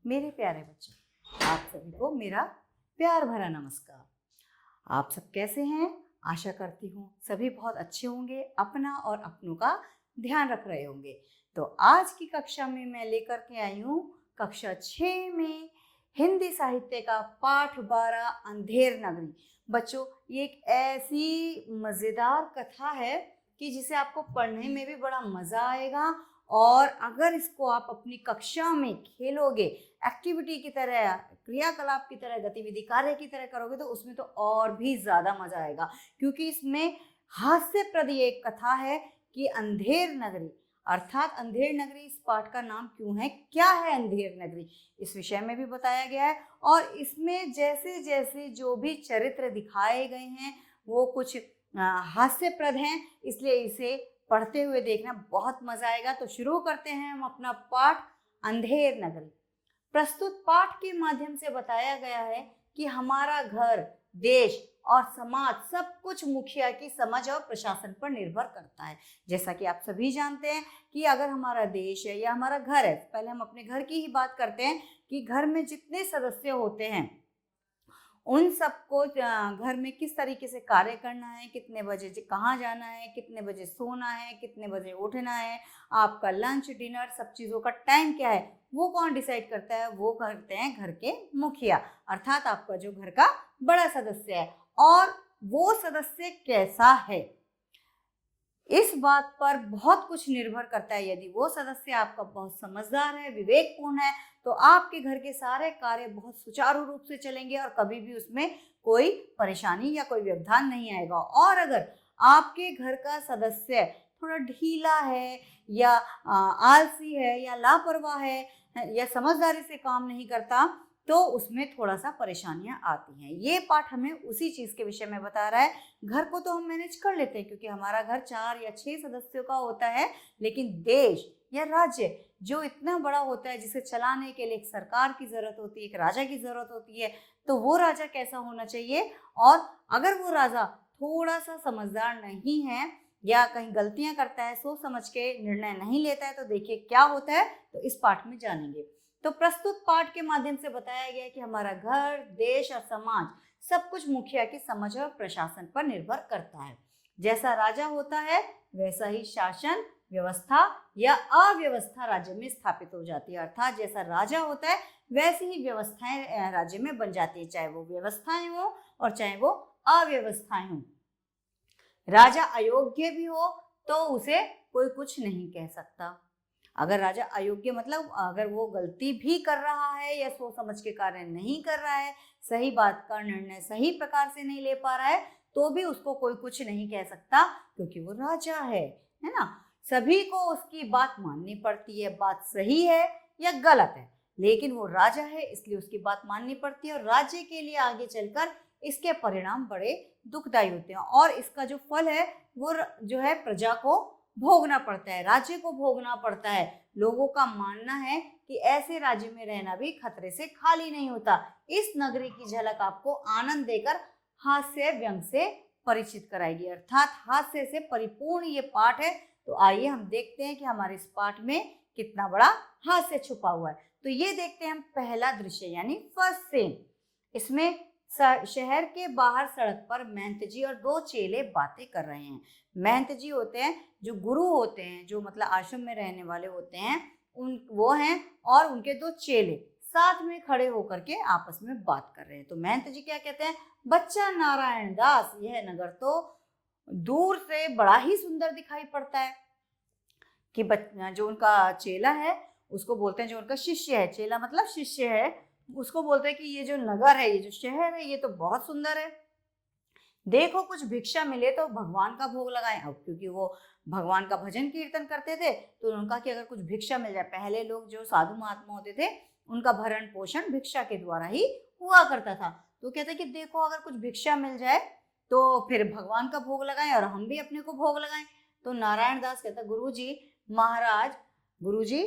मेरे प्यारे बच्चों, आप सभी को मेरा प्यार भरा नमस्कार। आप सब कैसे हैं? आशा करती हूँ सभी बहुत अच्छे होंगे, अपना और अपनों का ध्यान रख रहे होंगे। तो आज की कक्षा में मैं लेकर के आई हूँ कक्षा 6 में हिंदी साहित्य का पाठ 12 अंधेर नगरी। बच्चों, ये एक ऐसी मज़ेदार कथा है कि जिसे आपको पढ़ने में भी बड़ा मज़ा आएगा, और अगर इसको आप अपनी कक्षा में खेलोगे, एक्टिविटी की तरह, क्रियाकलाप की तरह, गतिविधि कार्य की तरह करोगे तो उसमें तो और भी ज़्यादा मज़ा आएगा, क्योंकि इसमें हास्यप्रद ये एक कथा है कि अंधेर नगरी, अर्थात अंधेर नगरी इस पाठ का नाम क्यों है, क्या है अंधेर नगरी, इस विषय में भी बताया गया है। और इसमें जैसे जैसे जो भी चरित्र दिखाए गए हैं वो कुछ हास्यप्रद हैं, इसलिए इसे पढ़ते हुए देखना बहुत मजा आएगा। तो शुरू करते हैं हम अपना पाठ अंधेर नगरी। प्रस्तुत पाठ के माध्यम से बताया गया है कि हमारा घर, देश और समाज सब कुछ मुखिया की समझ और प्रशासन पर निर्भर करता है। जैसा कि आप सभी जानते हैं कि अगर हमारा देश है या हमारा घर है, पहले हम अपने घर की ही बात करते हैं कि घर में जितने सदस्य होते हैं उन सबको घर में किस तरीके से कार्य करना है, कितने बजे कहाँ जाना है, कितने बजे सोना है, कितने बजे उठना है, आपका लंच डिनर सब चीज़ों का टाइम क्या है, वो कौन डिसाइड करता है? वो करते हैं घर के मुखिया, अर्थात आपका जो घर का बड़ा सदस्य है। और वो सदस्य कैसा है, इस बात पर बहुत कुछ निर्भर करता है। यदि वो सदस्य आपका बहुत समझदार है, विवेकपूर्ण है, तो आपके घर के सारे कार्य बहुत सुचारू रूप से चलेंगे और कभी भी उसमें कोई परेशानी या कोई व्यवधान नहीं आएगा। और अगर आपके घर का सदस्य थोड़ा ढीला है या आलसी है या लापरवाह है या समझदारी से काम नहीं करता, तो उसमें थोड़ा सा परेशानियां आती हैं। ये पाठ हमें उसी चीज़ के विषय में बता रहा है। घर को तो हम मैनेज कर लेते हैं क्योंकि हमारा घर 4 या 6 सदस्यों का होता है, लेकिन देश या राज्य जो इतना बड़ा होता है, जिसे चलाने के लिए एक सरकार की ज़रूरत होती है, एक राजा की ज़रूरत होती है, तो वो राजा कैसा होना चाहिए? और अगर वो राजा थोड़ा सा समझदार नहीं है या कहीं गलतियां करता है, सोच समझ के निर्णय नहीं लेता है, तो देखिए क्या होता है, तो इस पाठ में जानेंगे। तो प्रस्तुत पाठ के माध्यम से बताया गया है कि हमारा घर, देश और समाज सब कुछ मुखिया की समझ और प्रशासन पर निर्भर करता है। जैसा राजा होता है वैसा ही शासन व्यवस्था या अव्यवस्था राज्य में स्थापित हो जाती है, अर्थात जैसा राजा होता है वैसी ही व्यवस्थाएं राज्य में बन जाती है, चाहे वो व्यवस्थाएं हो और चाहे वो अव्यवस्थाएं हो। राजा अयोग्य भी हो तो उसे कोई कुछ नहीं कह सकता। अगर राजा अयोग्य मतलब अगर वो गलती भी कर रहा है या सोच समझ के कार्य नहीं कर रहा है, सही बात का निर्णय सही प्रकार से नहीं ले पा रहा है, तो भी उसको कोई कुछ नहीं कह सकता, क्योंकि वो राजा है ना। सभी को उसकी बात माननी पड़ती है, बात सही है या गलत है, लेकिन वो राजा है इसलिए उसकी बात माननी पड़ती है। और राज्य के लिए आगे चलकर इसके परिणाम बड़े दुखदायी होते हैं, और इसका जो फल है वो जो है प्रजा को भोगना पड़ता है, राज्य को भोगना पड़ता है। लोगों का मानना है कि ऐसे राज्य में रहना भी खतरे से खाली नहीं होता। इस नगरी की झलक आपको आनंद देकर हास्य व्यंग से परिचित कराएगी, अर्थात हास्य से परिपूर्ण ये पाठ है। तो आइए हम देखते हैं कि हमारे इस पाठ में कितना बड़ा हास्य छुपा हुआ है। तो ये देखते हैं हम पहला दृश्य यानी फर्स्ट सीन। इसमें शहर के बाहर सड़क पर महंत जी और 2 चेले बातें कर रहे हैं। महंत जी होते हैं जो गुरु होते हैं, जो मतलब आश्रम में रहने वाले होते हैं, वो हैं, और उनके 2 चेले साथ में खड़े होकर के आपस में बात कर रहे हैं। तो महंत जी क्या कहते हैं? बच्चा नारायण दास, यह नगर तो दूर से बड़ा ही सुंदर दिखाई पड़ता है। कि जो उनका चेला है उसको बोलते हैं, जो उनका शिष्य है, चेला मतलब शिष्य है, उसको बोलते हैं कि ये जो नगर है, ये जो शहर है, ये तो बहुत सुंदर है। देखो कुछ भिक्षा मिले तो भगवान का भोग लगाएं। अब क्योंकि वो भगवान का भजन कीर्तन करते थे तो उनका कि अगर कुछ भिक्षा मिल जाए, पहले लोग जो साधु महात्मा होते थे उनका भरण पोषण भिक्षा के द्वारा ही हुआ करता था। तो कहते कि देखो अगर कुछ भिक्षा मिल जाए तो फिर भगवान का भोग लगाएं और हम भी अपने को भोग लगाएं। तो नारायण दास कहता, गुरुजी महाराज, गुरुजी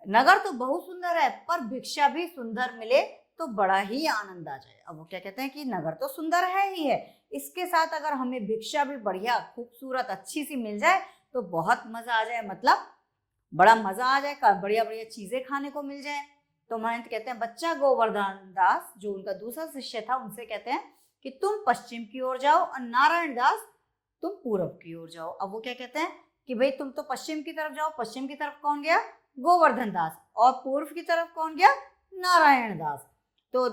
नगर तो बहुत सुंदर है, पर भिक्षा भी सुंदर मिले तो बड़ा ही आनंद आ जाए। अब वो क्या कहते हैं कि नगर तो सुंदर है ही है, इसके साथ अगर हमें भिक्षा भी बढ़िया खूबसूरत अच्छी सी मिल जाए तो बहुत मजा आ जाए, मतलब बड़ा मजा आ जाए, बढ़िया बढ़िया चीजें खाने को मिल जाए। तो महंत कहते हैं बच्चा गोवर्धन दास, जो उनका दूसरा शिष्य था, उनसे कहते हैं कि तुम पश्चिम की ओर जाओ और नारायण दास तुम पूर्व की ओर जाओ। अब वो क्या कहते हैं कि भाई तुम तो पश्चिम की तरफ जाओ। पश्चिम की तरफ कौन गया? गोवर्धन दास। और पूर्व की तरफ कौन गया? नारायण दास। तो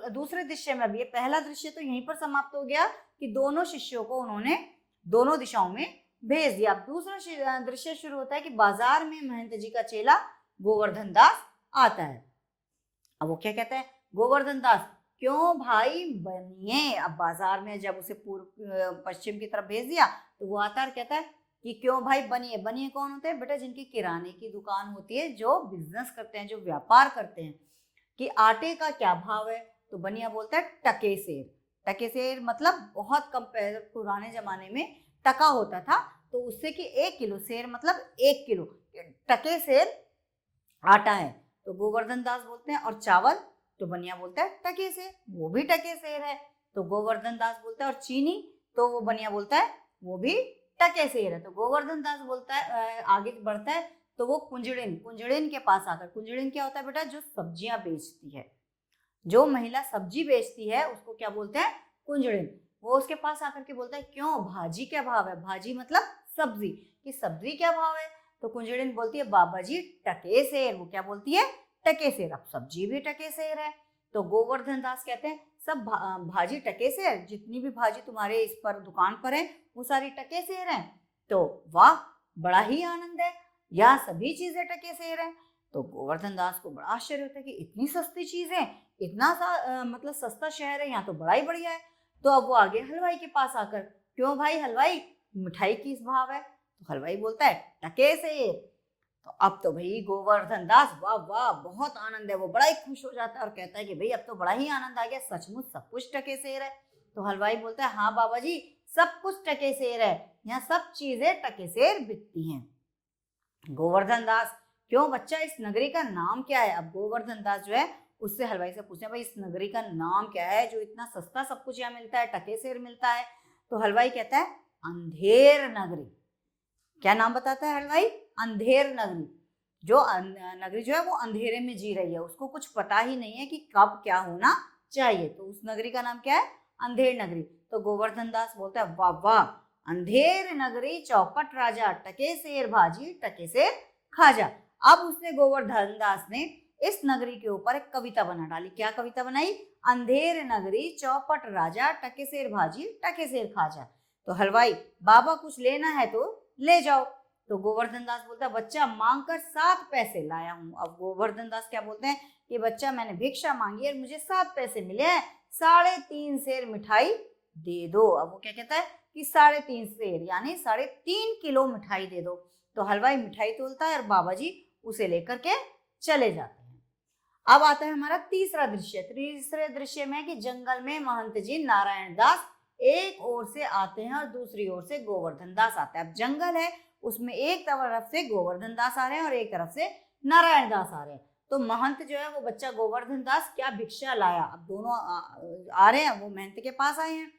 दूसरे दृश्य में, अब ये पहला दृश्य तो यहीं पर समाप्त हो गया कि दोनों शिष्यों को उन्होंने दोनों दिशाओं में भेज दिया। अब दूसरा दृश्य शुरू होता है कि बाजार में महंत जी का चेला गोवर्धन दास आता है। अब वो क्या कहता है? गोवर्धन दास क्यों भाई बनिए। अब बाजार में जब उसे पूर्व पश्चिम की तरफ भेज दिया तो वो आता है, कहता है कि क्यों भाई बनिए। बनिए कौन होते हैं? बेटा जिनकी किराने की दुकान होती है, जो बिजनेस करते हैं, जो व्यापार करते हैं, कि आटे का क्या भाव है। तो बनिया बोलता है टके सेर। टके सेर मतलब बहुत कम पुराने जमाने में टका होता था, तो उससे कि 1 किलो, सेर मतलब 1 किलो, टके सेर आटा है। तो गोवर्धन दास बोलते हैं और चावल, तो बनिया बोलता है टके सेर, वो भी टके सेर है। तो गोवर्धन दास बोलता है और चीनी, तो वो बनिया बोलता है वो भी टके सेर है। तो गोवर्धन दास बोलता है, आगे बढ़ता है, तो वो कुंजड़िन के पास आकर, कुंजड़िन क्या होता है बेटा? जो सब्जियां बेचती है, जो महिला सब्जी बेचती है उसको क्या बोलते हैं? कुंजड़िन। वो उसके पास आकर के बोलता है क्यों भाजी क्या भाव है? भाजी मतलब सब्जी, कि सब्जी क्या भाव है? तो कुंजड़िन बोलती है बाबा जी टके सेर। वो क्या बोलती है? टके सेर। अब सब्जी भी टके सेर है। तो गोवर्धन दास कहते हैं सब भाजी टके सेर, जितनी भी भाजी तुम्हारे इस पर दुकान पर है वो सारी टके सेर है। तो वाह, बड़ा ही आनंद है, यहाँ सभी चीजें टके सेर है। तो गोवर्धन दास को बड़ा आश्चर्य होता है कि इतनी सस्ती चीजें, इतना सा मतलब सस्ता शहर है, यहाँ तो बड़ा ही बढ़िया है। तो अब वो आगे हलवाई के पास आकर, क्यों भाई हलवाई मिठाई किस भाव है? तो हलवाई बोलता है टके सेर। तो अब तो भाई गोवर्धन दास वाह वाह बहुत आनंद है, वो बड़ा ही खुश हो जाता है और कहता है कि भाई अब तो बड़ा ही आनंद आ गया, सचमुच सब कुछ टके सेर है। तो हलवाई बोलता है हाँ बाबा जी सब कुछ टके सेर है, यहाँ सब चीजें टके सेर बिकती हैं। गोवर्धन दास क्यों बच्चा इस नगरी का नाम क्या है? अब गोवर्धन दास जो है उससे हलवाई से पूछते हैं भाई इस नगरी का नाम क्या है जो इतना सस्ता सब कुछ यहाँ मिलता है, टके सेर मिलता है? तो हलवाई कहता है अंधेर नगरी। क्या नाम बताता है हलवाई? अंधेर नगरी। जो नगरी जो है वो अंधेरे में जी रही है, उसको कुछ पता ही नहीं है कि कब क्या होना चाहिए। तो उस नगरी का नाम क्या है? अंधेर नगरी। तो गोवर्धन दास बोलता है वाह वाह, अंधेर नगरी चौपट राजा, टके सेर भाजी टके सेर खाजा। अब उसने गोवर्धन दास ने इस नगरी के ऊपर एक कविता बना डाली। क्या कविता बनाई? अंधेर नगरी चौपट राजा, टके सेर भाजी टके सेर खाजा। तो हलवाई बाबा कुछ लेना है तो ले जाओ। तो गोवर्धन दास बोलता है बच्चा मांग कर 7 पैसे लाया हूँ। अब गोवर्धन दास क्या बोलते हैं कि बच्चा मैंने भिक्षा मांगी और मुझे 7 पैसे मिले हैं, 3.5 सेर मिठाई दे दो। अब वो क्या कहता है कि 3.5 सेर यानी 3.5 किलो मिठाई दे दो। तो हलवाई मिठाई तोलता है और बाबा जी उसे लेकर के चले जाते हैं। अब आता है हमारा तीसरा दृश्य। तीसरे दृश्य में कि जंगल में महंत जी नारायण दास एक ओर से आते हैं और दूसरी ओर से गोवर्धन दास आता है। अब जंगल है, उसमें एक तरफ से गोवर्धन दास आ रहे हैं और एक तरफ से नारायण दास आ रहे हैं। तो महंत जो है वो बच्चा गोवर्धन दास क्या भिक्षा लाया? अब दोनों आ रहे हैं, वो महंत के पास आए हैं।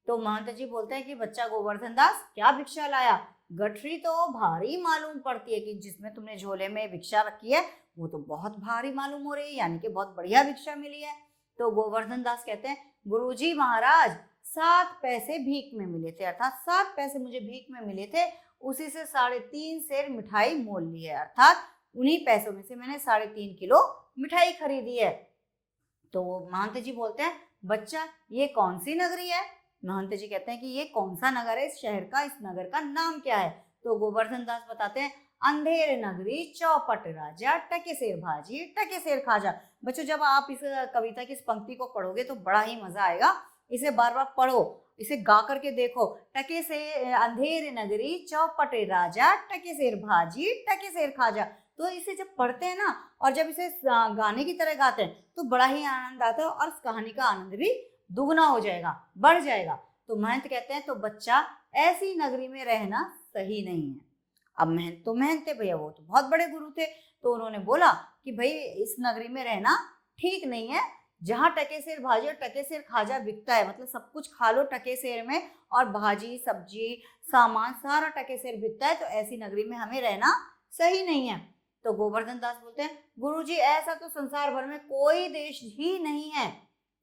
तो महंत जी बोलते हैं कि बच्चा गोवर्धन दास क्या भिक्षा लाया? गठरी तो भारी मालूम पड़ती है, कि जिसमें तुमने झोले में भिक्षा रखी है वो तो बहुत भारी मालूम हो रही है, यानी कि बहुत बढ़िया भिक्षा मिली है। तो गोवर्धन दास कहते हैं गुरुजी महाराज 7 पैसे भीख में मिले थे, अर्थात 7 पैसे मुझे भीख में मिले थे, उसी से 3.5 सेर मिठाई मोल ली है, अर्थात उन्हीं पैसों में से मैंने 3.5 किलो मिठाई खरीदी है। तो महंत जी बोलते हैं बच्चा ये कौन सी नगरी है? महंत जी कहते हैं कि ये कौन सा नगर है इस शहर का, इस नगर का नाम क्या है? तो गोवर्धन दास बताते हैं अंधेर नगरी चौपट राजा, टके सेर भाजी टके सेर खाजा। बच्चों जब आप इस कविता की इस पंक्ति को पढ़ोगे तो बड़ा ही मजा आएगा, इसे बार बार पढ़ो, इसे गा करके देखो। टके से अंधेर नगरी चौपट राजा, टके सेर भाजी टके सेर खाजा। तो इसे जब पढ़ते हैं ना और जब इसे गाने की तरह गाते हैं तो बड़ा ही आनंद आता है और इस कहानी का आनंद भी दुगना हो जाएगा, बढ़ जाएगा। तो महंत कहते हैं तो बच्चा ऐसी नगरी में रहना सही नहीं है। अब महंत थे भैया, वो तो बहुत बड़े गुरु थे, तो उन्होंने बोला कि भाई इस नगरी में रहना ठीक नहीं है, जहाँ टके सेर भाजी और टके सेर खाजा बिकता है, मतलब सब कुछ खा लो टके सेर में, और भाजी सब्जी सामान सारा टके सेर बिकता है, तो ऐसी नगरी में हमें रहना सही नहीं है। तो गोवर्धन दास बोलते हैं गुरुजी ऐसा तो संसार भर में कोई देश ही नहीं है,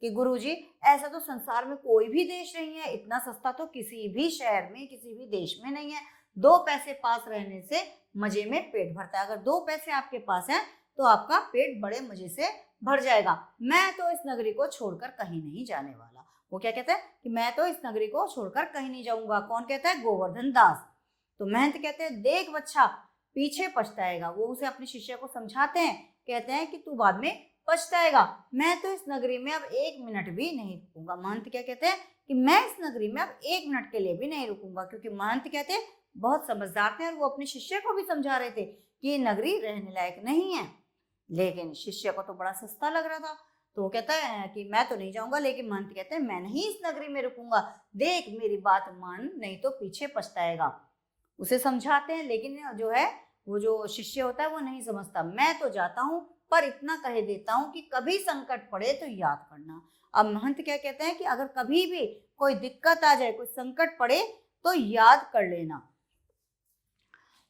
कि गुरुजी ऐसा तो संसार में कोई भी देश नहीं है, इतना सस्ता तो किसी भी शहर में किसी भी देश में नहीं है। 2 पैसे पास रहने से मजे में पेट भरता है। अगर 2 पैसे आपके पास है तो आपका पेट बड़े मजे से भर जाएगा। मैं तो इस नगरी को छोड़कर कहीं नहीं जाने वाला। वो क्या कहता है कि मैं तो इस नगरी को छोड़कर कहीं नहीं जाऊंगा। कौन कहता है? गोवर्धन दास। तो महंत कहते हैं देख बच्चा पीछे पछताएगा। वो उसे अपने शिष्य को समझाते हैं, कहते हैं कि तू बाद में पछताएगा। मैं तो इस नगरी में अब 1 मिनट भी नहीं रुकूंगा। महंत क्या कहते हैं कि मैं इस नगरी में अब 1 मिनट के लिए भी नहीं रुकूंगा, क्योंकि महंत कहते हैं बहुत समझदार थे और वो अपने शिष्य को भी समझा रहे थे कि ये नगरी रहने लायक नहीं है। लेकिन शिष्य को तो बड़ा सस्ता लग रहा था, तो वो कहता है कि मैं तो नहीं जाऊंगा। लेकिन महंत कहते हैं मैं नहीं इस नगरी में रुकूंगा, देख मेरी बात मान, नहीं तो पीछे पछताएगा। उसे समझाते हैं, लेकिन जो है वो जो शिष्य होता है वो नहीं समझता। मैं तो जाता हूँ, पर इतना कह देता हूँ कि कभी संकट पड़े तो याद करना। अब महंत क्या कहते हैं कि अगर कभी भी कोई दिक्कत आ जाए, कोई संकट पड़े तो याद कर लेना।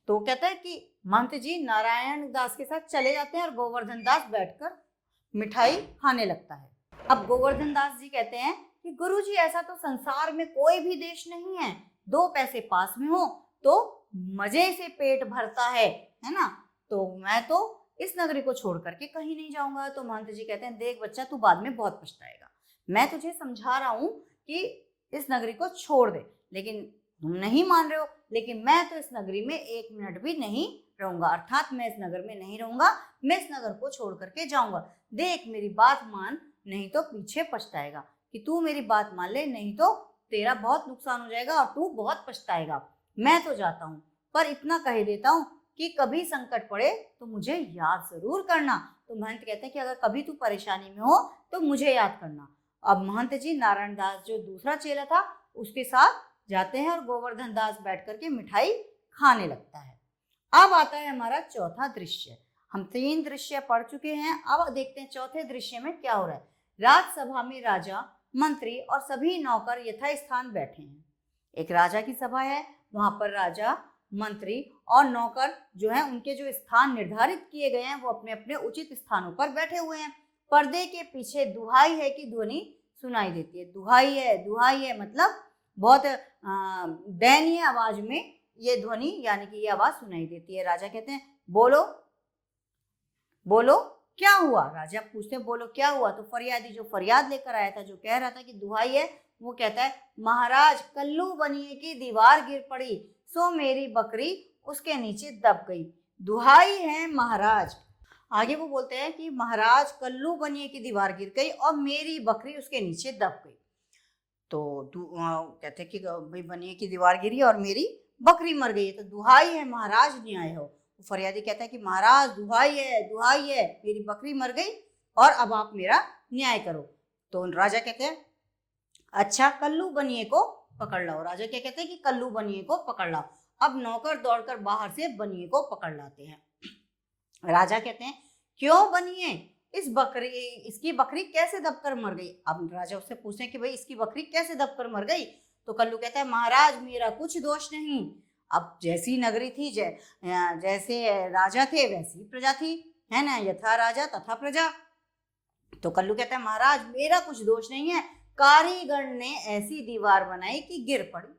तो कहता है कि महंत जी नारायण दास के साथ चले जाते हैं और गोवर्धन दास बैठकर मिठाई खाने लगता है। अब गोवर्धन दास जी कहते हैं कि गुरुजी ऐसा तो संसार में कोई भी देश नहीं है, 2 पैसे पास में हो तो मजे से पेट भरता है ना। तो मैं तो इस नगरी को छोड़ करके कहीं नहीं जाऊंगा। तो महंत जी कहते हैं देख बच्चा तू बाद में बहुत पछताएगा। मैं तुझे समझा रहा हूं कि इस नगरी को छोड़ दे, लेकिन तुम नहीं मान रहे हो। लेकिन मैं तो इस नगरी में 1 मिनट भी नहीं रहूंगा, अर्थात मैं इस नगर में नहीं रहूंगा, मैं इस नगर को छोड़ करके जाऊंगा। देख मेरी बात मान, नहीं तो पीछे पछताएगा। कि तू मेरी बात मान ले, नहीं तो तेरा बहुत नुकसान हो जाएगा और तू बहुत पछताएगा। मैं तो जाता हूँ, पर इतना कह देता हूँ कि कभी संकट पड़े तो मुझे याद जरूर करना। तो महंत कहते हैं कि अगर कभी तू परेशानी में हो तो मुझे याद करना। अब महंत जी नारायण दास जो दूसरा चेला था उसके साथ जाते हैं और गोवर्धन दास बैठ करके मिठाई खाने लगता है। अब आता है हमारा चौथा दृश्य। हम 3 दृश्य पढ़ चुके हैं, अब देखते हैं चौथे दृश्य में क्या हो रहा है। राजसभा में राजा, मंत्री और सभी नौकर यथास्थान बैठे हैं। एक राजा की सभा है, वहां पर राजा, मंत्री और नौकर जो है उनके जो स्थान निर्धारित किए गए हैं वो अपने अपने उचित स्थानों पर बैठे हुए हैं। पर्दे के पीछे दुहाई है की ध्वनि सुनाई देती है। दुहाई है मतलब बहुत दयनीय आवाज में ये ध्वनि यानी कि ये आवाज सुनाई देती है। राजा कहते हैं बोलो बोलो क्या हुआ। राजा पूछते हैं बोलो क्या हुआ। तो फरियादी जो फरियाद लेकर आया था, जो कह रहा था कि दुहाई है, वो कहता है महाराज कल्लू बनिए की दीवार गिर पड़ी, सो मेरी बकरी उसके नीचे दब गई। दुहाई है महाराज। आगे वो बोलते हैं कि महाराज कल्लू बनिए की दीवार गिर गई और मेरी बकरी उसके नीचे दब गई। तो कहते हैं कि भाई बनिए की दीवार गिरी और मेरी बकरी मर गई, तो दुहाई है महाराज न्याय हो। तो फरियादी कहता है कि महाराज दुहाई है, मेरी बकरी मर गई और अब आप मेरा न्याय करो। तो राजा कहते हैं अच्छा कल्लू बनिए को पकड़ लाओ। राजा क्या कहते हैं कि कल्लू बनिए को पकड़ लाओ। अब नौकर दौड़कर बाहर से बनिए को पकड़ लाते हैं। राजा कहते हैं क्यों बनिए, इसकी बकरी कैसे दबकर मर गई। अब राजा उससे पूछते हैं कि भाई इसकी बकरी कैसे दबकर मर गई। तो कल्लू कहता है महाराज मेरा कुछ दोष नहीं। अब जैसी नगरी थी, जैसे राजा थे वैसी प्रजा थी, है ना, यथा राजा तथा प्रजा। तो कल्लू कहता है महाराज मेरा कुछ दोष नहीं है, कारीगर ने ऐसी दीवार बनाई कि गिर पड़ी।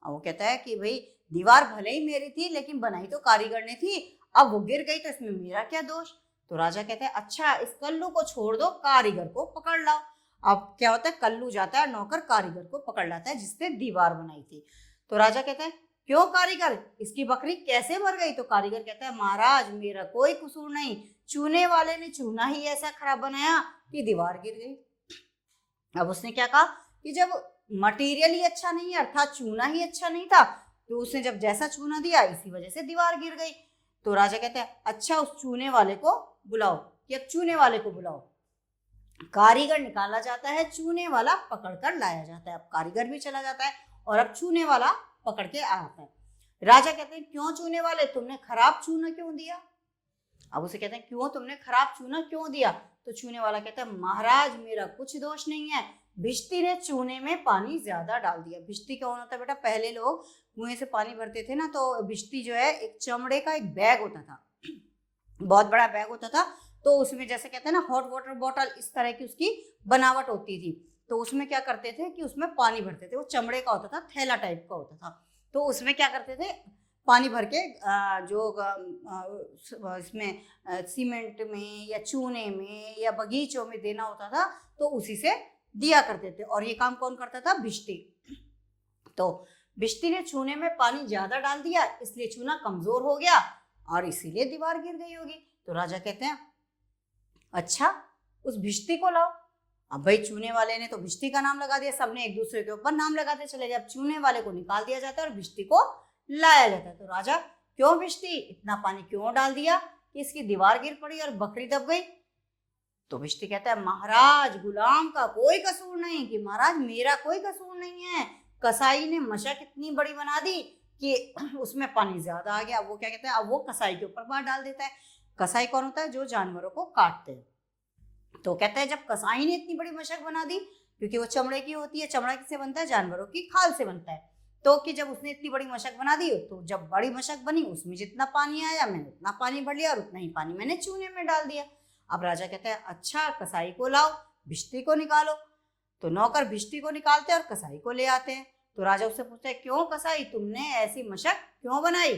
अब वो कहता है कि भाई दीवार भले ही मेरी थी लेकिन बनाई तो कारीगर ने थी, अब वो गिर गई तो इसमें मेरा क्या दोष। तो राजा कहता है अच्छा इस कल्लू को छोड़ दो, कारीगर को पकड़ लाओ। अब क्या होता है, कल्लू जाता है, नौकर कारीगर को पकड़ लाता है जिसने दीवार बनाई थी। तो राजा कहता है क्यों कारीगर, इसकी बकरी कैसे मर गई। तो कारीगर कहता है महाराज मेरा कोई कसूर नहीं, चूने वाले ने चूना ही ऐसा खराब बनाया कि दीवार गिर गई। अब उसने क्या कहा कि जब मटेरियल ही अच्छा नहीं है, अर्थात चूना ही अच्छा नहीं था, तो उसने जब जैसा चूना दिया इसी वजह से दीवार गिर गई। तो राजा कहते हैं अच्छा उस चूने वाले को बुलाओ, कि अब चूने वाले को बुलाओ। कारीगर निकाला जाता है, चूने वाला पकड़ कर लाया जाता है। अब कारीगर भी चला जाता है और अब चूने वाला पकड़ के आता है। राजा कहते हैं क्यों चूने वाले, तुमने खराब चूना क्यों दिया। अब उसे कहते हैं क्यों तुमने खराब चूना क्यों दिया। तो चूने वाला कहता है महाराज मेरा कुछ दोष नहीं है, भिश्ती ने चूने में पानी ज्यादा डाल दिया। भिश्ती कौन होता है बेटा, पहले लोग कुएं से पानी भरते थे ना, तो भिश्ती जो है एक चमड़े का एक बैग होता था, बहुत बड़ा बैग होता था, तो उसमें जैसे कहते हैं ना हॉट वाटर बॉटल, इस तरह की उसकी बनावट होती थी। तो उसमें क्या करते थे कि उसमें पानी भरते थे, वो चमड़े का होता था, थैला टाइप का होता था। तो उसमें क्या करते थे, पानी भर के इसमें सीमेंट में या चूने में या बगीचों में देना होता था, तो उसी से दिया करते थे। और ये काम कौन करता था, भिश्ती। तो भिश्ती ने चूने में पानी ज्यादा डाल दिया, इसलिए चूना कमजोर हो गया और इसीलिए दीवार गिर गई होगी। तो राजा कहते हैं अच्छा, उस भिश्ती को लाओ। अब भाई चूने वाले ने तो भिश्ती का नाम लगा दिया, सबने एक दूसरे के ऊपर नाम लगाते चले गए। अब चूने वाले को निकाल दिया जाता है और भिश्ती को लाया जाता है। तो राजा, क्यों भिश्ती, इतना पानी क्यों डाल दिया कि इसकी दीवार गिर पड़ी और बकरी दब गई? तो भिश्ती कहता है महाराज, गुलाम का कोई कसूर नहीं, कि महाराज मेरा कोई कसूर नहीं है, कसाई ने मशक इतनी बड़ी बना दी कि उसमें पानी ज्यादा आ गया। वो क्या कहता है, अब वो कसाई के ऊपर बात डाल देता है। कसाई कौन होता है, जो जानवरों को काटते हैं। तो कहता है जब कसाई ने इतनी बड़ी मशक बना दी, क्योंकि वो चमड़े की होती है, चमड़ा किससे बनता है, जानवरों की खाल से बनता है। तो कि जब उसने इतनी बड़ी मशक बना दी, तो जब बड़ी मशक बनी उसमें जितना पानी आया मैंने उतना पानी भर लिया और उतना ही पानी मैंने चूने में डाल दिया। अब राजा कहता है अच्छा, कसाई को लाओ, भिश्ती को निकालो। तो नौकर भिश्ती को निकालते हैं और कसाई को ले आते हैं। तो राजा उससे पूछता है क्यों कसाई, तुमने ऐसी मशक क्यों बनाई?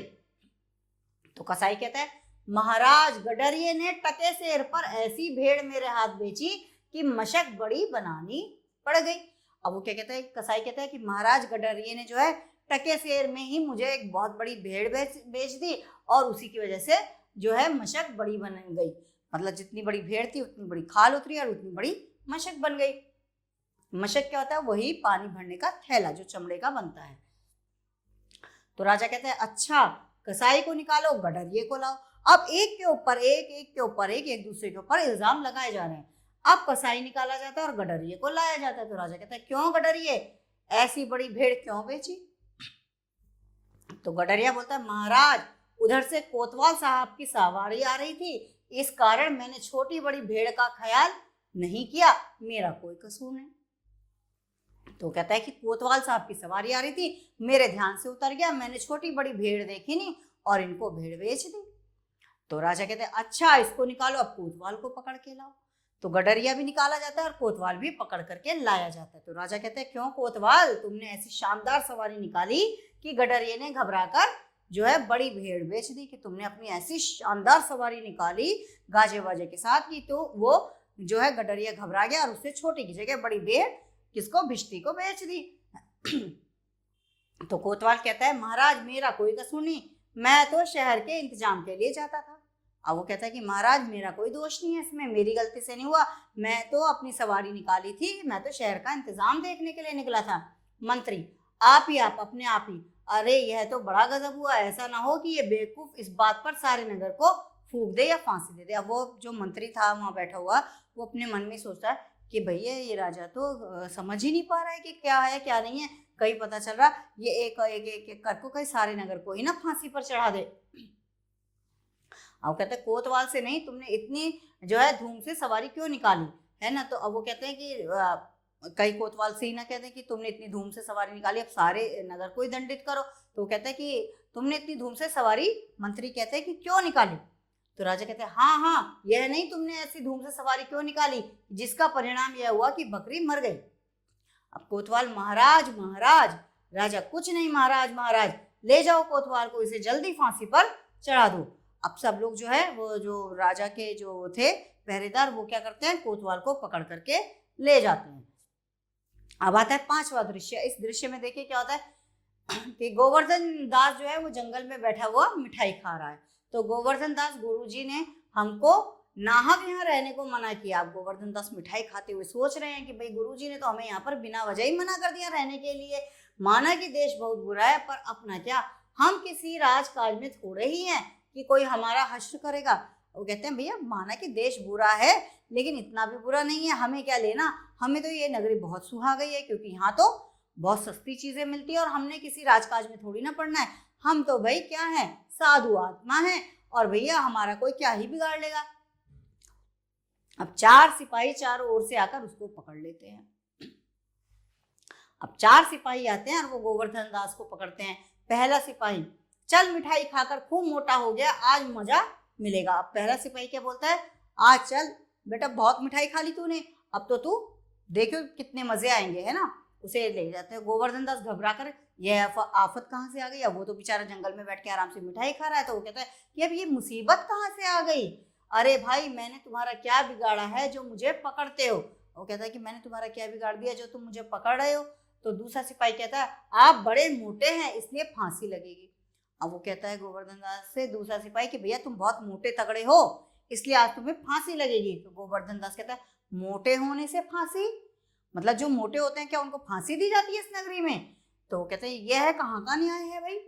तो कसाई कहता है महाराज, गडरिये ने टके शेर पर ऐसी भेड़ मेरे हाथ बेची कि मशक बड़ी बनानी पड़ गई। अब वो क्या कहता है, कसाई कहता है कि महाराज, गडरिये ने जो है टके शेर में ही मुझे एक बहुत बड़ी भेड़ बेच दी और उसी की वजह से जो है मशक बड़ी बन गई। मतलब जितनी बड़ी भेड़ थी उतनी बड़ी खाल उतरी और उतनी बड़ी मशक बन गई। मशक क्या होता है, वही पानी भरने का थैला जो चमड़े का बनता है। तो राजा कहते हैं अच्छा, कसाई को निकालो, गडरिये को लाओ। अब एक के ऊपर एक दूसरे के ऊपर इल्जाम लगाए जा रहे हैं। अब कसाई निकाला जाता है और गडरिये को लाया जाता है। तो राजा कहता है क्यों गडरिये, ऐसी बड़ी भेड़ क्यों बेची? तो गडरिया बोलता है महाराज, उधर से कोतवाल साहब की सवारी आ रही थी, इस कारण मैंने छोटी बड़ी भेड़ का ख्याल नहीं किया, मेरा कोई कसूर नहीं। तो कहता है कि कोतवाल साहब की सवारी आ रही थी, मेरे ध्यान से उतर गया, मैंने छोटी बड़ी भेड़ देखी नहीं और इनको भेड़ बेच दी। तो राजा कहते हैं अच्छा, इसको निकालो, अब कोतवाल को पकड़ के लाओ। तो गडरिया भी निकाला जाता है और कोतवाल भी पकड़ करके लाया जाता है। तो राजा कहते हैं क्यों कोतवाल, तुमने ऐसी शानदार सवारी निकाली कि गडरिये ने घबराकर जो है बड़ी भेड़ बेच दी, कि तुमने अपनी ऐसी शानदार सवारी निकाली गाजे बाजे के साथ कि तो वो जो है गडरिया घबरा गया और उससे छोटी की जगह बड़ी भेड़ किसको, भिश्ती को बेच दी। तो कोतवाल कहता है महाराज, मेरा कोई कसूर नहीं, मैं तो शहर के इंतजाम के लिए जाता था। अब वो कहता है कि महाराज, मेरा कोई दोष नहीं है इसमें, मेरी गलती से नहीं हुआ, मैं तो अपनी सवारी निकाली थी, मैं तो शहर का इंतजाम देखने के लिए निकला था। मंत्री, आप अपने आप ही, अरे यह तो बड़ा गजब हुआ, ऐसा ना हो कि ये बेवकूफ इस बात पर सारे नगर को फूंक दे या फांसी दे दे। अब वो जो मंत्री था वहां बैठा हुआ, वो अपने मन में सोचता है कि भैया ये राजा तो समझ ही नहीं पा रहा है कि क्या है क्या नहीं है, कहीं पता चल रहा ये एक एक एक, एक कर को कहीं सारे नगर को ही ना फांसी पर चढ़ा दे। अब कहते हैं कोतवाल से नहीं, तुमने इतनी जो है धूम से सवारी क्यों निकाली है ना। तो अब वो कहते हैं कि कई कोतवाल से ही ना कहते हैं कि तुमने इतनी धूम से सवारी निकाली, अब सारे नगर को ही दंडित करो। तो वो कहते हैं कि तुमने इतनी धूम से सवारी, मंत्री कहते हैं कि क्यों निकाली। तो राजा कहते हैं हाँ, यह नहीं, तुमने ऐसी धूम से सवारी क्यों निकाली जिसका परिणाम यह हुआ कि बकरी मर गई। अब कोतवाल महाराज, राजा कुछ नहीं महाराज, ले जाओ कोतवाल को, इसे जल्दी फांसी पर चढ़ा दो। अब सब लोग जो है, वो जो राजा के जो थे पहरेदार, वो क्या करते हैं, कोतवाल को पकड़ करके ले जाते हैं। अब आता है पांचवा दृश्य। इस दृश्य में देखिए क्या होता है कि गोवर्धन दास जो है वो जंगल में बैठा हुआ मिठाई खा रहा है। तो गोवर्धन दास, गुरुजी ने हमको नाहक यहाँ रहने को मना किया। आप गोवर्धन दास मिठाई खाते हुए सोच रहे हैं कि भाई गुरुजी ने तो हमें यहाँ पर बिना वजह ही मना कर दिया रहने के लिए, माना कि देश बहुत बुरा है, पर अपना क्या, हम किसी राजकाज में थोड़े ही हैं कि कोई हमारा हश्र करेगा। वो कहते हैं भैया, माना कि देश बुरा है लेकिन इतना भी बुरा नहीं है, हमें क्या लेना, हमें तो ये नगरी बहुत सुहा गई है, क्योंकि यहाँ तो बहुत सस्ती चीजें मिलती है और हमने किसी राजकाज में थोड़ी ना पड़ना है, हम तो भाई क्या है, साधु आत्मा है, और भैया हमारा कोई क्या ही बिगाड़ लेगा। अब 4 सिपाही चारों ओर से आकर उसको पकड़ लेते हैं। अब 4 सिपाही आते हैं और वो गोवर्धन दास को पकड़ते हैं। पहला सिपाही, चल मिठाई खाकर खूब मोटा हो गया, आज मजा मिलेगा। अब पहला सिपाही क्या बोलता है, आज चल बेटा, बहुत मिठाई खा ली तूने, अब तो तू देखो कितने मजे आएंगे, है ना। उसे ले जाते हैं। गोवर्धन दास घबरा कर, यह आफत कहाँ से आ गई, अब वो तो बेचारा जंगल में बैठ के आराम से मिठाई खा रहा है, तो वो कहता है कि अब ये मुसीबत कहाँ से आ गई, अरे भाई मैंने तुम्हारा क्या बिगाड़ा है जो मुझे पकड़ते हो। वो कहता है कि मैंने तुम्हारा क्या बिगाड़ दिया जो तुम मुझे पकड़ रहे हो। तो दूसरा सिपाही कहता है, आप बड़े मोटे हैं इसलिए फांसी लगेगी। अब वो कहता है गोवर्धन दास से दूसरा सिपाही कि भैया तुम बहुत मोटे तगड़े हो इसलिए आज तुम्हें फांसी लगेगी। तो गोवर्धन दास कहता है, मोटे होने से फांसी, मतलब जो मोटे होते हैं क्या उनको फांसी दी जाती है इस नगरी में। तो वो कहते हैं, यह कहाँ का न्याय है भाई,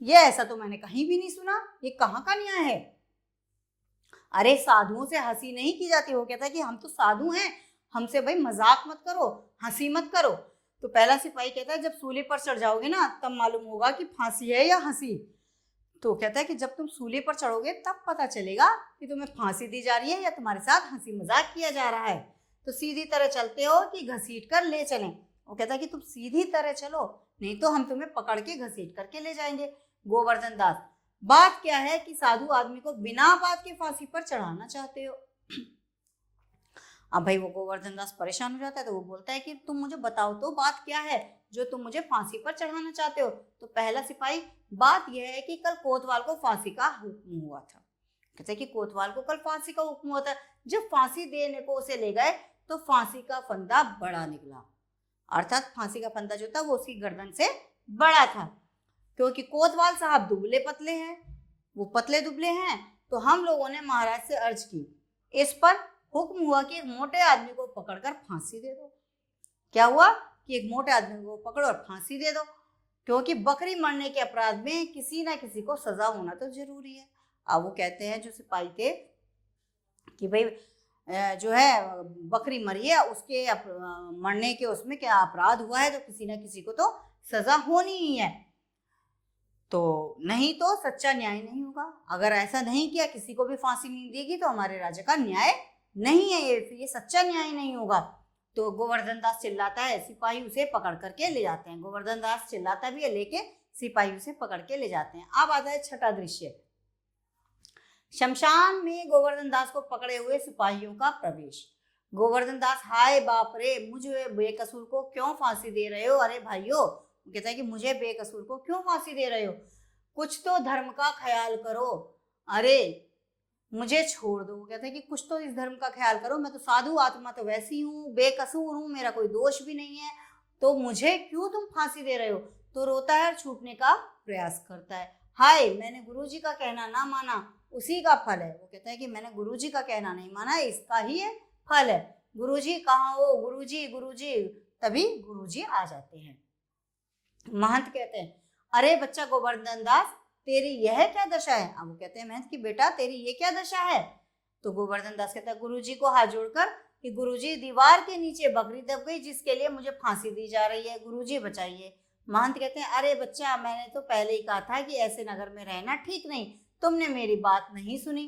ये ऐसा तो मैंने कहीं भी नहीं सुना, ये कहाँ का न्याय है। अरे साधुओं से हंसी नहीं की जाती। वो कहता है कि हम तो साधु हैं, हमसे भाई मजाक मत करो, हंसी मत करो। तो पहला सिपाही कहता है, जब सूली पर चढ़ जाओगे ना तब मालूम होगा कि फांसी है या हंसी। तो कहता है कि जब तुम सूली पर चढ़ोगे तब पता चलेगा कि तुम्हें फांसी दी जा रही है या तुम्हारे साथ हंसी मजाक किया जा रहा है। तो सीधी तरह चलते हो कि घसीट कर ले चलें। वो कहता है कि तुम सीधी तरह चलो, नहीं तो हम तुम्हें पकड़ के घसीट करके ले जाएंगे। गोवर्धन दास, बात क्या है कि साधु आदमी को बिना बात के फांसी पर चढ़ाना चाहते हो। अब भाई वो गोवर्धन दास परेशान हो जाता है, तो वो बोलता है कि तुम मुझे बताओ तो बात क्या है जो तुम मुझे फांसी पर चढ़ाना चाहते हो। तो पहला सिपाही, बात यह है कि कल कोतवाल को फांसी का हुक्म हुआ था। कहते हैं कि कोतवाल को कल फांसी का हुक्म हुआ था। जब फांसी देने को उसे ले गए तो फांसी का फंदा बड़ा निकला, अर्थात फांसी का फंदा जो था वो उसकी गर्दन से बड़ा था। क्योंकि कोतवाल साहब दुबले पतले हैं, वो पतले दुबले हैं, तो हम लोगों ने महाराज से अर्ज की। इस पर हुक्म हुआ कि एक मोटे आदमी को पकड़कर फांसी दे दो। क्या हुआ कि एक मोटे आदमी को पकड़ो और फांसी दे दो, क्योंकि बकरी मरने के अपराध में किसी ना किसी को सजा होना तो जरूरी है। अब वो कहते हैं जो सिपाही थे कि भाई जो है बकरी मरी है, उसके मरने के उसमें क्या अपराध हुआ है तो किसी ना किसी को तो सजा होनी ही है, तो नहीं तो सच्चा न्याय नहीं होगा। अगर ऐसा नहीं किया, किसी को भी फांसी नहीं देगी तो हमारे राज्य का न्याय नहीं है, ये सच्चा न्याय नहीं होगा। तो गोवर्धन दास चिल्लाता है, सिपाही उसे पकड़ करके ले जाते हैं। गोवर्धन दास चिल्लाता भी है, लेके सिपाही उसे पकड़ के ले जाते हैं। अब आता है छठा दृश्य, शमशान में गोवर्धन दास को पकड़े हुए सिपाहियों का प्रवेश। गोवर्धन दास, हाय बाप रे, मुझे बेकसूर को क्यों फांसी दे रहे हो। अरे भाइयों, कहता है कि मुझे बेकसूर को क्यों फांसी दे रहे हो, कुछ तो धर्म का ख्याल करो, अरे मुझे छोड़ दो। कहता है कि कुछ तो इस धर्म का ख्याल करो, मैं तो साधु आत्मा तो वैसी हूँ, बेकसूर हूँ, मेरा कोई दोष भी नहीं है, तो मुझे क्यों तुम फांसी दे रहे हो। तो रोता है और छूटने का प्रयास करता है। हाय, मैंने गुरुजी का कहना ना माना, उसी का फल है। वो कहता है कि मैंने गुरुजी का कहना नहीं माना, इसका ही फल है। गुरुजी कहाँ हो, गुरुजी गुरुजी। तभी गुरुजी आ जाते हैं। महंत कहते हैं, अरे बच्चा गोवर्धन दास, तेरी यह क्या दशा है। अब वो कहते हैं महंत की बेटा तेरी ये क्या दशा है। तो गोवर्धन दास कहता है गुरुजी को हाथ जोड़कर कि गुरुजी, दीवार के नीचे बकरी दब गई जिसके लिए मुझे फांसी दी जा रही है, गुरुजी बचाइए। महंत कहते हैं, अरे बच्चा, मैंने तो पहले ही कहा था कि ऐसे नगर में रहना ठीक नहीं, तुमने मेरी बात नहीं सुनी।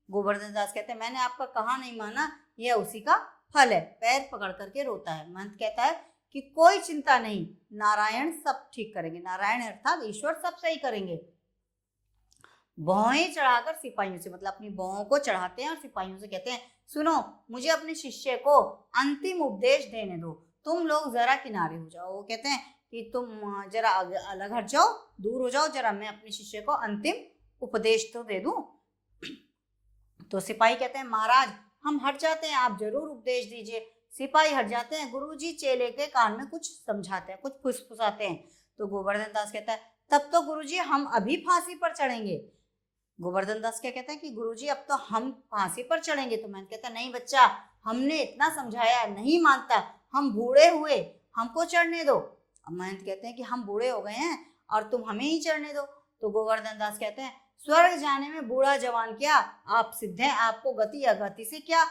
गोवर्धन दास कहते हैं, मैंने आपका कहा नहीं माना, यह उसी का फल है। पैर पकड़ करके रोता है। महंत कहता है कि कोई चिंता नहीं, नारायण सब ठीक करेंगे। नारायण अर्थात ईश्वर सब सही करेंगे। भौहें चढ़ाकर सिपाहियों से, मतलब अपनी भौहों को चढ़ाते हैं और सिपाहियों से कहते हैं, सुनो, मुझे अपने शिष्य को अंतिम उपदेश देने दो, तुम लोग जरा किनारे हो जाओ। वो कहते हैं कि तुम जरा अलग हट जाओ, दूर हो जाओ, जरा मैं अपने शिष्य को अंतिम उपदेश तो दे दूं। तो सिपाही कहते हैं, महाराज हम हट जाते हैं, आप जरूर उपदेश दीजिए। सिपाही हट जाते हैं। गुरुजी चेले के कान में कुछ समझाते हैं, कुछ फुसफुसाते हैं। तो गोवर्धन दास कहता है, तब तो गुरुजी हम अभी फांसी पर चढ़ेंगे। गोवर्धन दास क्या कहता है कि गुरुजी अब तो हम फांसी पर चढ़ेंगे। तो मैं कहता, नहीं बच्चा, हमने इतना समझाया, नहीं मानता, हम बूढ़े हुए, हमको चढ़ने दो। अब महंत कहते हैं कि हम बूढ़े हो गए हैं और तुम हमें ही चढ़ने दो। तो गोवर्धन दास कहते हैं, स्वर्ग जाने में बूढ़ा जवान क्या, आप सिद्ध हैं, आपको गति अगति से क्या।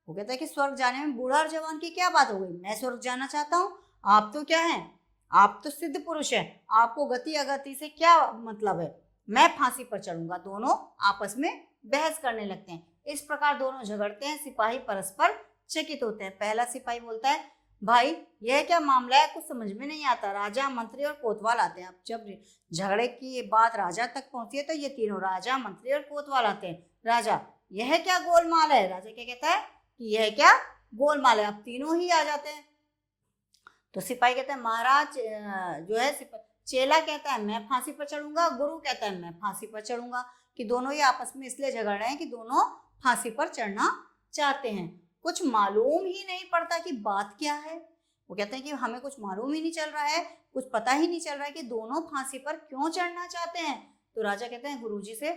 वो कहता है कि स्वर्ग जाने में बूढ़ा और जवान की क्या बात हो गई, मैं स्वर्ग जाना चाहता हूँ, आप तो क्या हैं, आप तो सिद्ध पुरुष हैं, आपको गति अगति से क्या मतलब है, मैं फांसी पर चढ़ूंगा। दोनों आपस में बहस करने लगते हैं। इस प्रकार दोनों झगड़ते हैं। सिपाही परस्पर चकित होते हैं। पहला सिपाही बोलता है, भाई यह क्या मामला है, कुछ समझ में नहीं आता। राजा, मंत्री और कोतवाल आते हैं। अब जब झगड़े की बात राजा तक पहुंची है तो ये तीनों राजा, मंत्री और कोतवाल आते हैं। राजा यह क्या गोलमाल है। राजा क्या कहता है कि यह क्या गोलमाल है। अब तीनों ही आ जाते हैं। तो सिपाही कहता है महाराज जो है चेला कहता है मैं फांसी पर चढ़ूंगा, गुरु कहता है मैं फांसी पर चढ़ूंगा, कि दोनों ही आपस में इसलिए झगड़ रहे हैं कि दोनों फांसी पर चढ़ना चाहते हैं। कुछ मालूम ही नहीं पड़ता कि बात क्या है। वो कहते हैं कि हमें कुछ मालूम ही नहीं चल रहा है, कुछ पता ही नहीं चल रहा है कि दोनों फांसी पर क्यों चढ़ना चाहते हैं। तो राजा कहते हैं गुरुजी से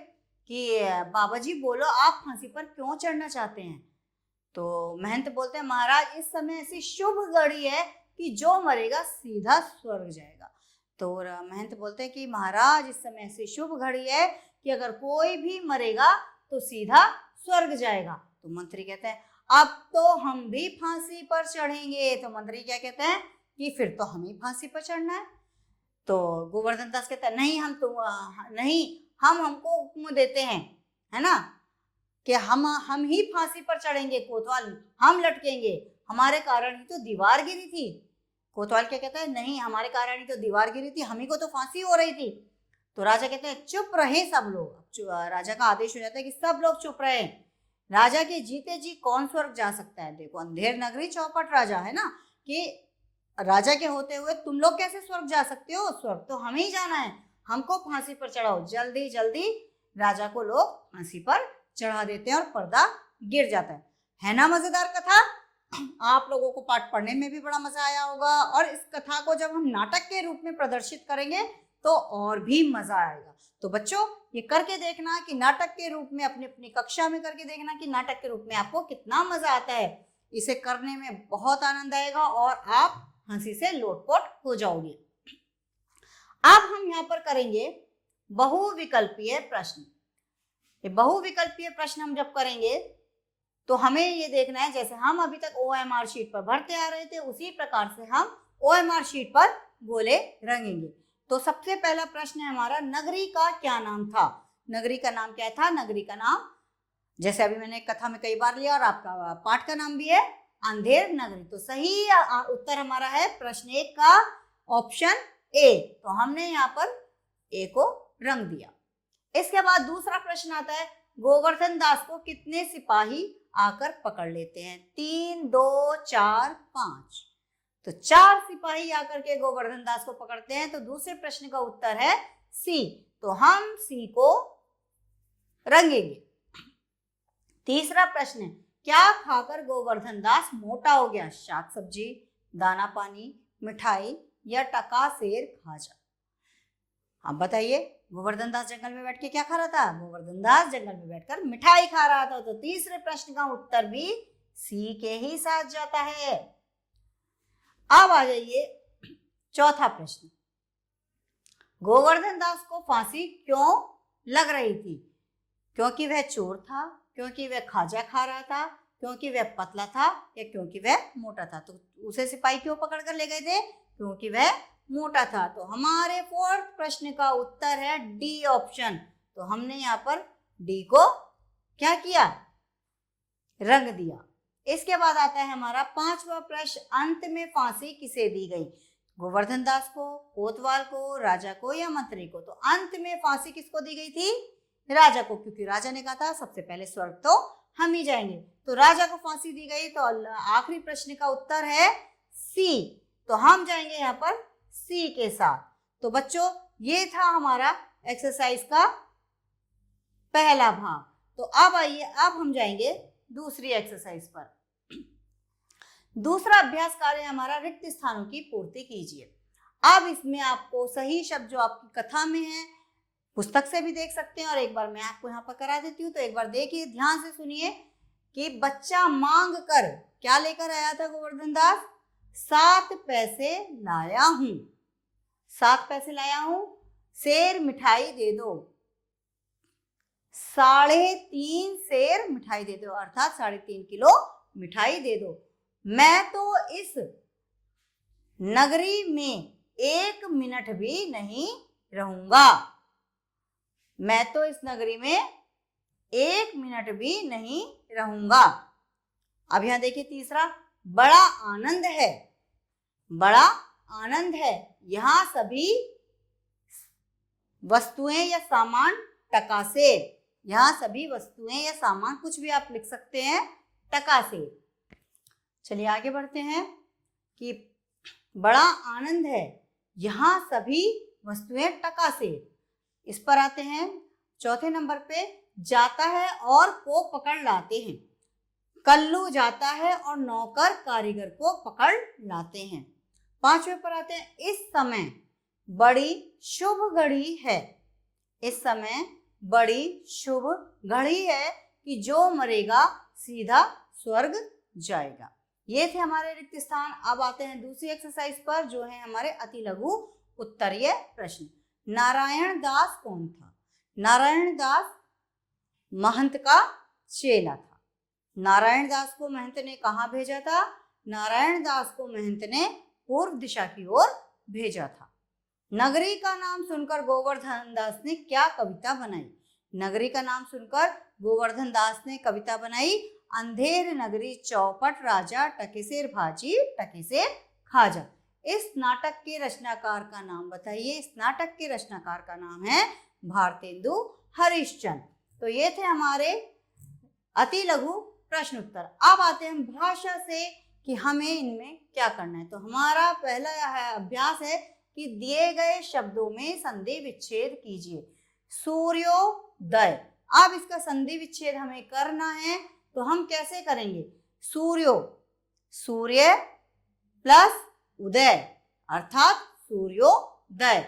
कि बाबा जी बोलो आप फांसी पर क्यों चढ़ना चाहते हैं। तो महंत बोलते हैं महाराज इस समय ऐसी शुभ घड़ी है कि जो मरेगा सीधा स्वर्ग जाएगा। तो महंत बोलते हैं कि महाराज इस समय ऐसी शुभ घड़ी है कि अगर कोई भी मरेगा तो सीधा स्वर्ग जाएगा। तो मंत्री कहते हैं अब तो हम भी फांसी पर चढ़ेंगे। तो मंत्री क्या कहते हैं कि फिर तो हमें फांसी पर चढ़ना है। तो गोवर्धन दास कहता है नहीं हम हमको हुक्म देते हैं, है ना, कि हम ही फांसी पर चढ़ेंगे। कोतवाल हम लटकेंगे, हमारे कारण ही तो दीवार गिरी थी। कोतवाल क्या कहता है नहीं हमारे कारण ही तो दीवार गिरी थी, हम ही को तो फांसी हो रही थी। तो राजा कहते हैं चुप रहे सब लोग। राजा का आदेश हो जाता है कि सब लोग चुप रहे। राजा के जीते जी कौन स्वर्ग जा सकता है। देखो अंधेर नगरी चौपट राजा है ना, कि राजा के होते हुए तुम लोग कैसे स्वर्ग जा सकते हो। स्वर्ग तो हमें ही जाना है, हमको फांसी पर चढ़ाओ। जल्दी जल्दी राजा को लोग फांसी पर चढ़ा देते हैं और पर्दा गिर जाता है ना। मजेदार कथा। आप लोगों को पाठ पढ़ने में भी बड़ा मजा आया होगा, और इस कथा को जब हम नाटक के रूप में प्रदर्शित करेंगे तो और भी मजा आएगा। तो बच्चों ये करके देखना कि नाटक के रूप में अपनी अपनी कक्षा में करके देखना कि नाटक के रूप में आपको कितना मजा आता है। इसे करने में बहुत आनंद आएगा और आप हंसी से लोटपोट हो जाओगे। अब हम यहाँ पर करेंगे बहुविकल्पीय प्रश्न। ये बहुविकल्पीय प्रश्न हम जब करेंगे तो हमें ये देखना है जैसे हम अभी तक OMR शीट पर भरते आ रहे थे उसी प्रकार से हम OMR शीट पर गोले रंगेंगे। तो सबसे पहला प्रश्न है हमारा नगरी का क्या नाम था। नगरी का नाम क्या था। नगरी का नाम जैसे अभी मैंने कथा में कई बार लिया और आपका पाठ का नाम भी है अंधेर नगरी। तो सही उत्तर हमारा है प्रश्न 1 का ऑप्शन ए। तो हमने यहाँ पर ए को रंग दिया। इसके बाद दूसरा प्रश्न आता है गोवर्धन दास को कितने सिपाही आकर पकड़ लेते हैं। 3 2 4 5। तो 4 सिपाही आकर के गोवर्धन दास को पकड़ते हैं। तो दूसरे प्रश्न का उत्तर है सी। तो हम सी को रंगेंगे। तीसरा प्रश्न है क्या खाकर गोवर्धन दास मोटा हो गया। शाक सब्जी, दाना पानी, मिठाई या टका सेर खाजा। अब बताइए गोवर्धन दास जंगल में बैठ के क्या खा रहा था। गोवर्धन दास जंगल में बैठकर मिठाई खा रहा था। तो तीसरे प्रश्न का उत्तर भी सी के ही साथ जाता है। अब आ जाइए चौथा प्रश्न। गोवर्धन दास को फांसी क्यों लग रही थी। क्योंकि वह चोर था, क्योंकि वह खाजा खा रहा था, क्योंकि वह पतला था या क्योंकि वह मोटा था। तो उसे सिपाही क्यों पकड़ कर ले गए थे। क्योंकि वह मोटा था। तो हमारे 4th प्रश्न का उत्तर है डी ऑप्शन। तो हमने यहाँ पर डी को क्या किया रंग दिया। इसके बाद आता है हमारा 5वां प्रश्न अंत में फांसी किसे दी गई। गोवर्धन दास को, कोतवाल को, राजा को या मंत्री को। तो अंत में फांसी किसको दी गई थी। राजा को, क्योंकि राजा ने कहा था सबसे पहले स्वर्ग तो हम ही जाएंगे। तो राजा को फांसी दी गई। तो आखिरी प्रश्न का उत्तर है सी। तो हम जाएंगे यहाँ पर सी के साथ। तो बच्चों ये था हमारा एक्सरसाइज का पहला भाग। तो अब आइए अब हम जाएंगे दूसरी एक्सरसाइज पर। दूसरा अभ्यास कार्य हमारा रिक्त स्थानों की पूर्ति कीजिए। अब इसमें आपको सही शब्द जो आपकी कथा में है पुस्तक से भी देख सकते हैं और एक बार मैं आपको यहाँ पर करा देती हूँ। तो एक बार देखिए ध्यान से सुनिए कि बच्चा मांग कर क्या लेकर आया था गोवर्धन दास। 7 पैसे लाया हूं। 7 पैसे लाया हूं। सेर मिठाई दे दो। 3.5 सेर मिठाई दे दो, अर्थात 3.5 किलो मिठाई दे दो। मैं तो इस नगरी में 1 मिनट भी नहीं रहूंगा। मैं तो इस नगरी में 1 मिनट भी नहीं रहूंगा। अब यहां देखिए तीसरा, बड़ा आनंद है। बड़ा आनंद है। यहां सभी वस्तुएं या सामान टका से, यहाँ सभी वस्तुएं या सामान कुछ भी आप लिख सकते हैं टका से। चलिए आगे बढ़ते हैं कि बड़ा आनंद है, यहाँ सभी वस्तुएं टका से। इस पर आते हैं चौथे नंबर पे, जाता है और को पकड़ लाते हैं। कल्लू जाता है और नौकर कारीगर को पकड़ लाते हैं। पांचवें पर आते हैं, इस समय बड़ी शुभ घड़ी है। इस समय बड़ी शुभ घड़ी है कि जो मरेगा सीधा स्वर्ग जाएगा। ये थे हमारे रिक्त स्थान। अब आते हैं दूसरी एक्सरसाइज पर, जो है हमारे अति लघु उत्तरीय प्रश्न। नारायण दास कौन था? नारायण दास महंत का चेला था। नारायण दास को महंत ने कहाँ भेजा था? नारायण दास को महंत ने पूर्व दिशा की ओर भेजा था। नगरी का नाम सुनकर गोवर्धन दास ने क्या कविता बनाई? नगरी का नाम सुनकर गोवर्धन दास ने कविता बनाई, अंधेर नगरी चौपट राजा, टके सिर भाजी टके से खाजा। इस नाटक के रचनाकार का नाम बताइए। इस नाटक के रचनाकार का नाम है भारतेंदु हरिश्चंद्र। तो ये थे हमारे अति लघु प्रश्न उत्तर। अब आते हैं भाषा से कि हमें इनमें क्या करना है। तो हमारा पहला अभ्यास है कि दिए गए शब्दों में संधि विच्छेद कीजिए। सूर्योदय, अब इसका संधि विच्छेद हमें करना है, तो हम कैसे करेंगे? सूर्यो, सूर्य प्लस उदय अर्थात सूर्योदय।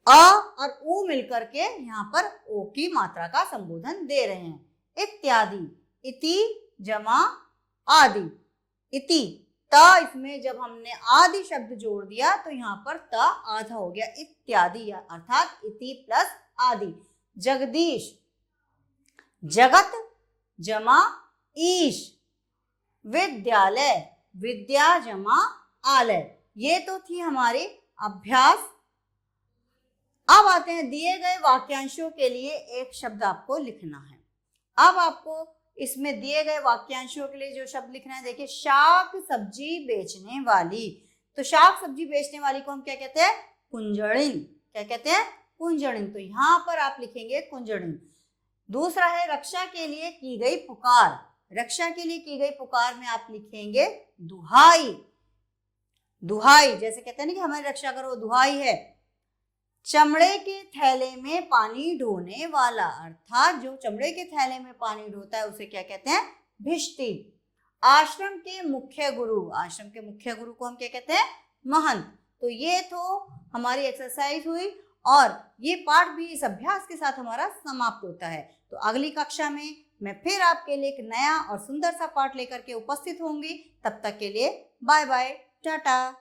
अ और उ मिलकर के यहाँ पर ओ की मात्रा का संबोधन दे रहे हैं। इत्यादि, इति जमा आदि। इति त, इसमें जब हमने आदि शब्द जोड़ दिया तो यहाँ पर त आधा हो गया। इत्यादि अर्थात इति प्लस आदि। जगदीश, जगत जमा ईश। विद्यालय, विद्या जमा आलय। ये तो थी हमारी अभ्यास। अब आते हैं दिए गए वाक्यांशों के लिए एक शब्द आपको लिखना है। अब आपको इसमें दिए गए वाक्यांशों के लिए जो शब्द लिखना है, देखिए, शाक सब्जी बेचने वाली। तो शाक सब्जी बेचने वाली को हम क्या कहते हैं? कुंजड़िन। क्या कहते हैं? कुंजड़िन। तो यहाँ पर आप लिखेंगे कुंजड़िन। दूसरा है रक्षा के लिए की गई पुकार। रक्षा के लिए की गई पुकार में आप लिखेंगे दुहाई। दुहाई, जैसे कहते हैं ना कि हमारी रक्षा करो, दुहाई है। चमड़े के थैले में पानी ढोने वाला, अर्थात जो चमड़े के थैले में पानी ढोता है उसे क्या कहते हैं? भिश्ती। आश्रम के मुख्य गुरु, आश्रम के मुख्य गुरु को हम क्या कहते हैं? महंत। तो ये तो हमारी एक्सरसाइज हुई और ये पाठ भी इस अभ्यास के साथ हमारा समाप्त होता है। तो अगली कक्षा में मैं फिर आपके लिए एक नया और सुंदर सा पाठ लेकर के उपस्थित होंगी। तब तक के लिए बाय बाय, टाटा।